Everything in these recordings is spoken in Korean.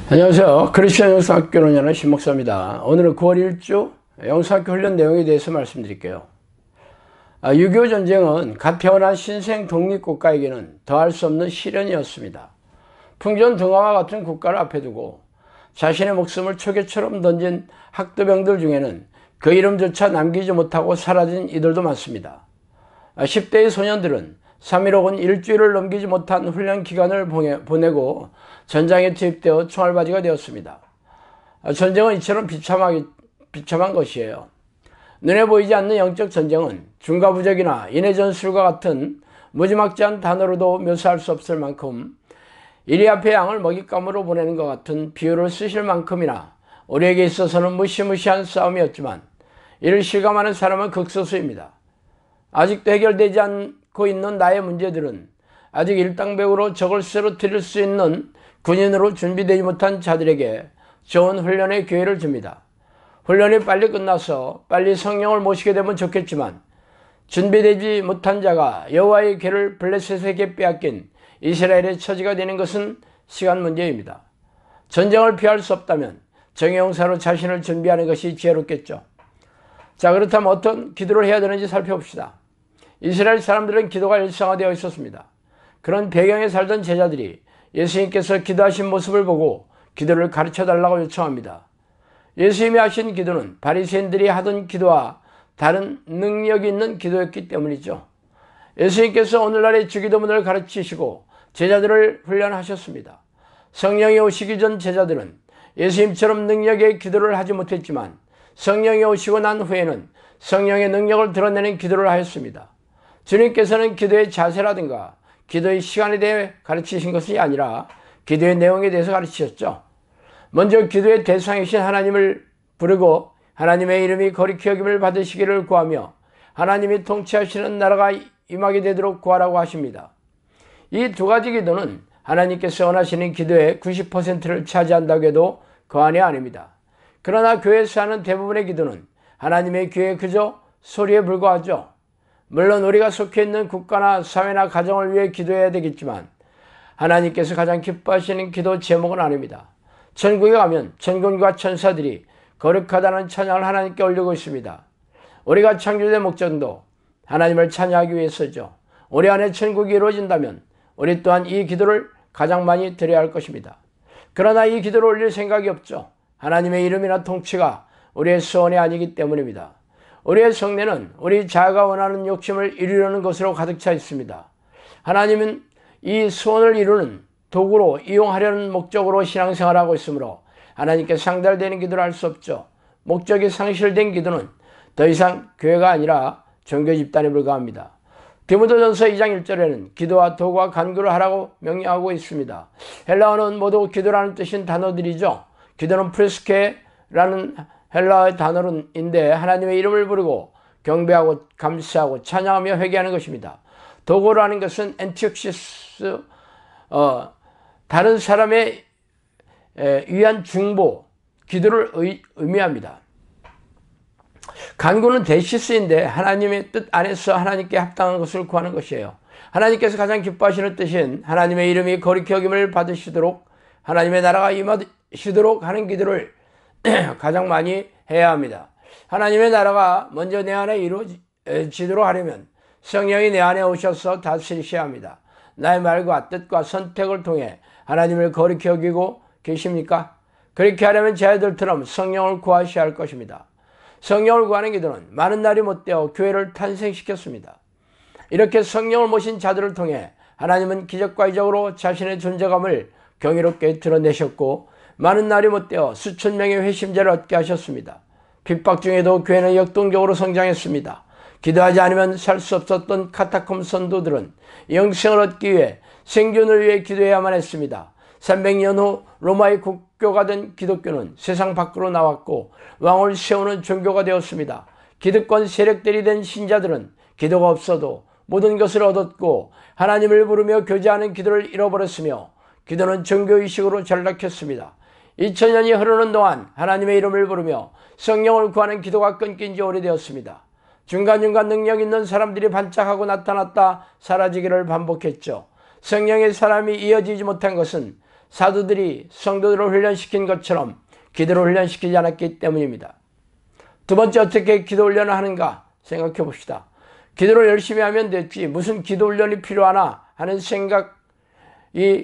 안녕하세요. 크리스천 영성학교를 운영하는 신목사입니다. 오늘은 9월 1주 영성학교 훈련 내용에 대해서 말씀드릴게요. 6.25 전쟁은 갓 태어난 신생 독립국가에게는 더할 수 없는 시련이었습니다. 풍전 등화와 같은 국가를 앞에 두고 자신의 목숨을 초계처럼 던진 학도병들 중에는 그 이름조차 남기지 못하고 사라진 이들도 많습니다. 10대의 소년들은 3일 혹은 일주일을 넘기지 못한 훈련 기간을 보내고 전장에 투입되어 총알바지가 되었습니다. 전쟁은 이처럼 비참한 것이에요. 눈에 보이지 않는 영적 전쟁은 중과부적이나 인해전술과 같은 무지막지한 단어로도 묘사할 수 없을 만큼 이리 앞에 양을 먹잇감으로 보내는 것 같은 비유를 쓰실 만큼이나 우리에게 있어서는 무시무시한 싸움이었지만 이를 실감하는 사람은 극소수입니다. 아직도 해결되지 않고 있는 나의 문제들은 아직 일당백으로 적을 쓰러뜨릴 수 있는 군인으로 준비되지 못한 자들에게 좋은 훈련의 기회를 줍니다. 훈련이 빨리 끝나서 빨리 성령을 모시게 되면 좋겠지만 준비되지 못한 자가 여호와의 궤를 블레셋에게 빼앗긴 이스라엘의 처지가 되는 것은 시간 문제입니다. 전쟁을 피할 수 없다면 정예용사로 자신을 준비하는 것이 지혜롭겠죠. 자, 그렇다면 어떤 기도를 해야 되는지 살펴봅시다. 이스라엘 사람들은 기도가 일상화되어 있었습니다. 그런 배경에 살던 제자들이 예수님께서 기도하신 모습을 보고 기도를 가르쳐달라고 요청합니다. 예수님이 하신 기도는 바리새인들이 하던 기도와 다른 능력이 있는 기도였기 때문이죠. 예수님께서 오늘날의 주기도문을 가르치시고 제자들을 훈련하셨습니다. 성령이 오시기 전 제자들은 예수님처럼 능력의 기도를 하지 못했지만 성령이 오시고 난 후에는 성령의 능력을 드러내는 기도를 하였습니다. 주님께서는 기도의 자세라든가 기도의 시간에 대해 가르치신 것이 아니라 기도의 내용에 대해서 가르치셨죠. 먼저 기도의 대상이신 하나님을 부르고 하나님의 이름이 거룩히 여김을 받으시기를 구하며 하나님이 통치하시는 나라가 임하게 되도록 구하라고 하십니다. 이 두 가지 기도는 하나님께서 원하시는 기도의 90%를 차지한다고 해도 과언이 아닙니다. 그러나 교회에서 하는 대부분의 기도는 하나님의 귀에 그저 소리에 불과하죠. 물론 우리가 속해 있는 국가나 사회나 가정을 위해 기도해야 되겠지만 하나님께서 가장 기뻐하시는 기도 제목은 아닙니다. 천국에 가면 천군과 천사들이 거룩하다는 찬양을 하나님께 올리고 있습니다. 우리가 창조된 목적도 하나님을 찬양하기 위해서죠. 우리 안에 천국이 이루어진다면 우리 또한 이 기도를 가장 많이 드려야 할 것입니다. 그러나 이 기도를 올릴 생각이 없죠. 하나님의 이름이나 통치가 우리의 소원이 아니기 때문입니다. 우리의 성내는 우리 자아가 원하는 욕심을 이루려는 것으로 가득 차 있습니다. 하나님은 이 소원을 이루는 도구로 이용하려는 목적으로 신앙생활을 하고 있으므로 하나님께 상달되는 기도를 할 수 없죠. 목적이 상실된 기도는 더 이상 교회가 아니라 종교 집단에 불과합니다. 디모데전서 2장 1절에는 기도와 도구와 간구를 하라고 명령하고 있습니다. 헬라어는 모두 기도라는 뜻인 단어들이죠. 기도는 프레스케라는 헬라어의 단어인데 하나님의 이름을 부르고 경배하고 감사하고 찬양하며 회개하는 것입니다. 도구라는 것은 엔티옥시스, 다른 사람의 위한 중보, 기도를 의미합니다. 간구는 데시스인데 하나님의 뜻 안에서 하나님께 합당한 것을 구하는 것이에요. 하나님께서 가장 기뻐하시는 뜻인 하나님의 이름이 거룩히 여김을 받으시도록 하나님의 나라가 임하시도록 하는 기도를 가장 많이 해야 합니다. 하나님의 나라가 먼저 내 안에 이루어지도록 하려면 성령이 내 안에 오셔서 다스리셔야 합니다. 나의 말과 뜻과 선택을 통해 하나님을 거룩히 여기고 계십니까? 그렇게 하려면 제자들처럼 성령을 구하셔야 할 것입니다. 성령을 구하는 기도는 많은 날이 못되어 교회를 탄생시켰습니다. 이렇게 성령을 모신 자들을 통해 하나님은 기적과 이적으로 자신의 존재감을 경이롭게 드러내셨고 많은 날이 못되어 수천 명의 회심자를 얻게 하셨습니다. 핍박 중에도 교회는 역동적으로 성장했습니다. 기도하지 않으면 살 수 없었던 카타콤 선도들은 영생을 얻기 위해 생존을 위해 기도해야만 했습니다. 300년 후 로마의 국교가 된 기독교는 세상 밖으로 나왔고 왕을 세우는 종교가 되었습니다. 기득권 세력들이 된 신자들은 기도가 없어도 모든 것을 얻었고 하나님을 부르며 교제하는 기도를 잃어버렸으며 기도는 종교의식으로 전락했습니다. 2000년이 흐르는 동안 하나님의 이름을 부르며 성령을 구하는 기도가 끊긴 지 오래되었습니다. 중간중간 능력 있는 사람들이 반짝하고 나타났다 사라지기를 반복했죠. 성령의 사람이 이어지지 못한 것은 사도들이 성도들을 훈련시킨 것처럼 기도를 훈련시키지 않았기 때문입니다. 두 번째, 어떻게 기도 훈련을 하는가 생각해 봅시다. 기도를 열심히 하면 됐지 무슨 기도 훈련이 필요하나 하는 생각이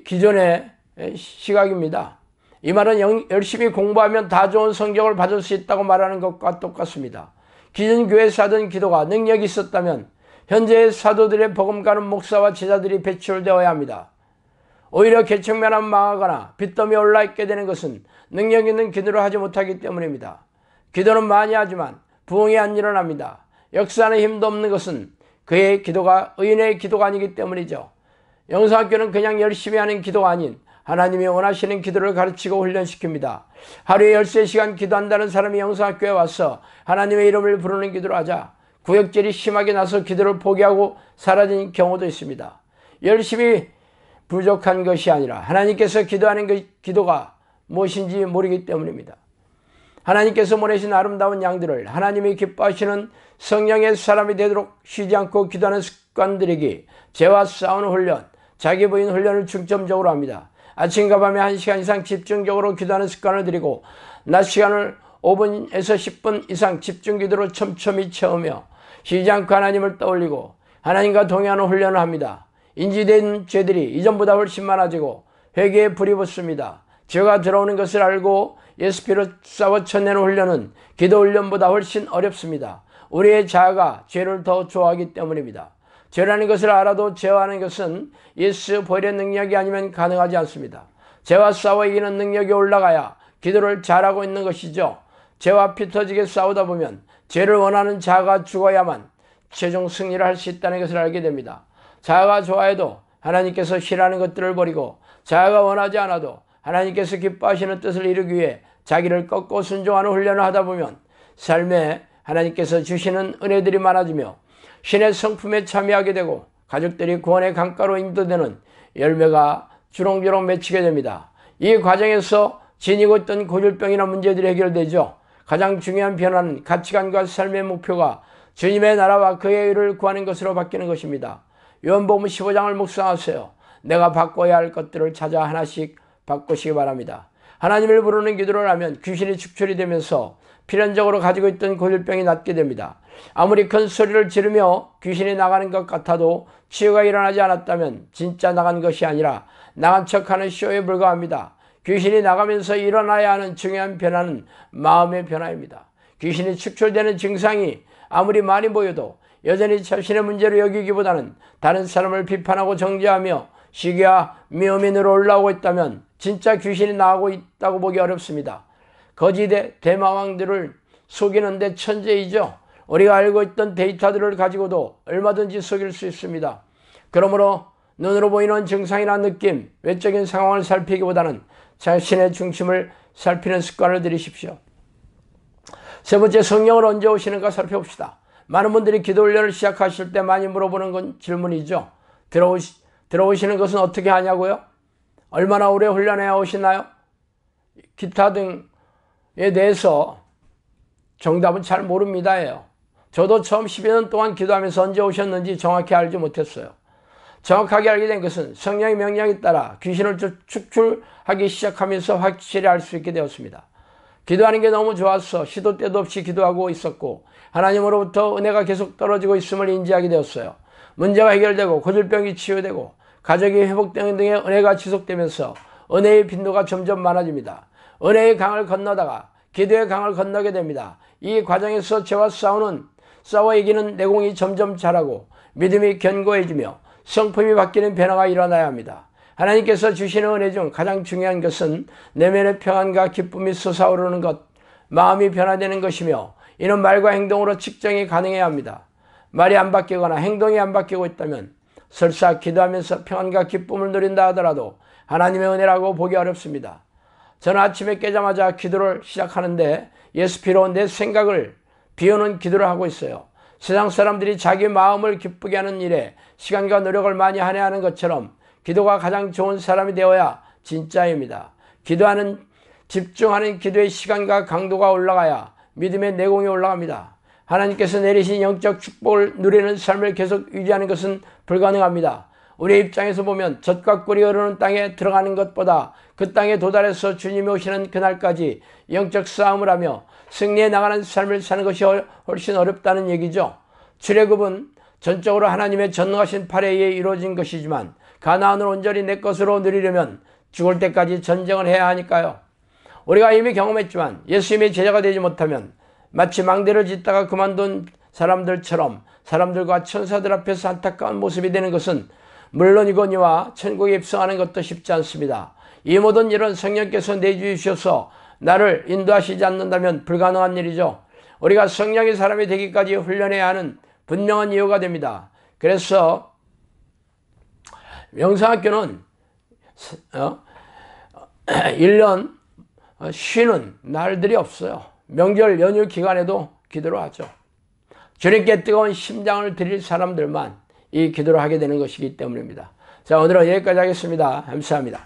기존의 시각입니다. 이 말은 열심히 공부하면 다 좋은 성적을 받을 수 있다고 말하는 것과 똑같습니다. 기존 교회에서 하던 기도가 능력이 있었다면 현재의 사도들의 복음가는 목사와 제자들이 배출되어야 합니다. 오히려 개척면허 망하거나 빚더미에 올라있게 되는 것은 능력 있는 기도를 하지 못하기 때문입니다. 기도는 많이 하지만 부흥이 안 일어납니다. 역사하는 힘도 없는 것은 그의 기도가 의인의 기도가 아니기 때문이죠. 영성학교는 그냥 열심히 하는 기도가 아닌 하나님이 원하시는 기도를 가르치고 훈련시킵니다. 하루에 13시간 기도한다는 사람이 영성학교에 와서 하나님의 이름을 부르는 기도를 하자 구역질이 심하게 나서 기도를 포기하고 사라진 경우도 있습니다. 열심히 부족한 것이 아니라 하나님께서 기도하는 기도가 무엇인지 모르기 때문입니다. 하나님께서 보내신 아름다운 양들을 하나님이 기뻐하시는 성령의 사람이 되도록 쉬지 않고 기도하는 습관들이기 죄와 싸우는 훈련, 자기 부인 훈련을 중점적으로 합니다. 아침과 밤에 1시간 이상 집중적으로 기도하는 습관을 들이고 낮 시간을 5분에서 10분 이상 집중 기도로 촘촘히 채우며 쉬지 않고 하나님을 떠올리고 하나님과 동행하는 훈련을 합니다. 인지된 죄들이 이전보다 훨씬 많아지고 회개에 불이 붙습니다. 죄가 들어오는 것을 알고 예수피로 싸워 쳐내는 훈련은 기도 훈련보다 훨씬 어렵습니다. 우리의 자아가 죄를 더 좋아하기 때문입니다. 죄라는 것을 알아도 제어하는 것은 예수 보혈의 능력이 아니면 가능하지 않습니다. 죄와 싸워 이기는 능력이 올라가야 기도를 잘하고 있는 것이죠. 죄와 피 터지게 싸우다 보면 죄를 원하는 자아가 죽어야만 최종 승리를 할 수 있다는 것을 알게 됩니다. 자아가 좋아해도 하나님께서 싫어하는 것들을 버리고 자아가 원하지 않아도 하나님께서 기뻐하시는 뜻을 이루기 위해 자기를 꺾고 순종하는 훈련을 하다 보면 삶에 하나님께서 주시는 은혜들이 많아지며 신의 성품에 참여하게 되고 가족들이 구원의 강가로 인도되는 열매가 주렁주렁 맺히게 됩니다. 이 과정에서 지니고 있던 고질병이나 문제들이 해결되죠. 가장 중요한 변화는 가치관과 삶의 목표가 주님의 나라와 그의 의를 구하는 것으로 바뀌는 것입니다. 요한복음 15장을 묵상하세요. 내가 바꿔야 할 것들을 찾아 하나씩 바꾸시기 바랍니다. 하나님을 부르는 기도를 하면 귀신이 축출이 되면서 필연적으로 가지고 있던 고질병이 낫게 됩니다. 아무리 큰 소리를 지르며 귀신이 나가는 것 같아도 치유가 일어나지 않았다면 진짜 나간 것이 아니라 나간 척하는 쇼에 불과합니다. 귀신이 나가면서 일어나야 하는 중요한 변화는 마음의 변화입니다. 귀신이 축출되는 증상이 아무리 많이 보여도 여전히 자신의 문제로 여기기보다는 다른 사람을 비판하고 정죄하며 시기와 미움인으로 올라오고 있다면 진짜 귀신이 나가고 있다고 보기 어렵습니다. 거짓의 대마왕들을 속이는데 천재이죠. 우리가 알고 있던 데이터들을 가지고도 얼마든지 속일 수 있습니다. 그러므로 눈으로 보이는 증상이나 느낌, 외적인 상황을 살피기보다는 자신의 중심을 살피는 습관을 들이십시오. 세 번째, 성령을 언제 오시는가 살펴봅시다. 많은 분들이 기도 훈련을 시작하실 때 많이 물어보는 건 질문이죠. 들어오시는 것은 어떻게 하냐고요? 얼마나 오래 훈련해야 오시나요? 기타 등에 대해서 정답은 잘 모릅니다예요. 저도 처음 12년 년 동안 기도하면서 언제 오셨는지 정확히 알지 못했어요. 정확하게 알게 된 것은 성령의 명령에 따라 귀신을 축출하기 시작하면서 확실히 알 수 있게 되었습니다. 기도하는 게 너무 좋아서 시도 때도 없이 기도하고 있었고 하나님으로부터 은혜가 계속 떨어지고 있음을 인지하게 되었어요. 문제가 해결되고 고질병이 치유되고 가족이 회복되는 등의 은혜가 지속되면서 은혜의 빈도가 점점 많아집니다. 은혜의 강을 건너다가 기도의 강을 건너게 됩니다. 이 과정에서 죄와 싸워 이기는 내공이 점점 자라고 믿음이 견고해지며 성품이 바뀌는 변화가 일어나야 합니다. 하나님께서 주시는 은혜 중 가장 중요한 것은 내면의 평안과 기쁨이 솟아오르는 것, 마음이 변화되는 것이며 이는 말과 행동으로 측정이 가능해야 합니다. 말이 안 바뀌거나 행동이 안 바뀌고 있다면 설사 기도하면서 평안과 기쁨을 누린다 하더라도 하나님의 은혜라고 보기 어렵습니다. 저는 아침에 깨자마자 기도를 시작하는데 예수 피로 내 생각을 비우는 기도를 하고 있어요. 세상 사람들이 자기 마음을 기쁘게 하는 일에 시간과 노력을 많이 할애하는 것처럼 기도가 가장 좋은 사람이 되어야 진짜입니다. 집중하는 기도의 시간과 강도가 올라가야 믿음의 내공이 올라갑니다. 하나님께서 내리신 영적 축복을 누리는 삶을 계속 유지하는 것은 불가능합니다. 우리 입장에서 보면 젖과 꿀이 흐르는 땅에 들어가는 것보다 그 땅에 도달해서 주님이 오시는 그날까지 영적 싸움을 하며 승리해 나가는 삶을 사는 것이 훨씬 어렵다는 얘기죠. 출애굽은 전적으로 하나님의 전능하신 팔에 의해 이루어진 것이지만 가나안을 온전히 내 것으로 누리려면 죽을 때까지 전쟁을 해야 하니까요. 우리가 이미 경험했지만 예수님의 제자가 되지 못하면 마치 망대를 짓다가 그만둔 사람들처럼 사람들과 천사들 앞에서 안타까운 모습이 되는 것은 물론이거니와 천국에 입성하는 것도 쉽지 않습니다. 이 모든 일은 성령께서 내주시셔서 나를 인도하시지 않는다면 불가능한 일이죠. 우리가 성령의 사람이 되기까지 훈련해야 하는 분명한 이유가 됩니다. 그래서 명상학교는 1년 쉬는 날들이 없어요. 명절 연휴 기간에도 기도를 하죠. 주님께 뜨거운 심장을 드릴 사람들만 이 기도를 하게 되는 것이기 때문입니다. 자, 오늘은 여기까지 하겠습니다. 감사합니다.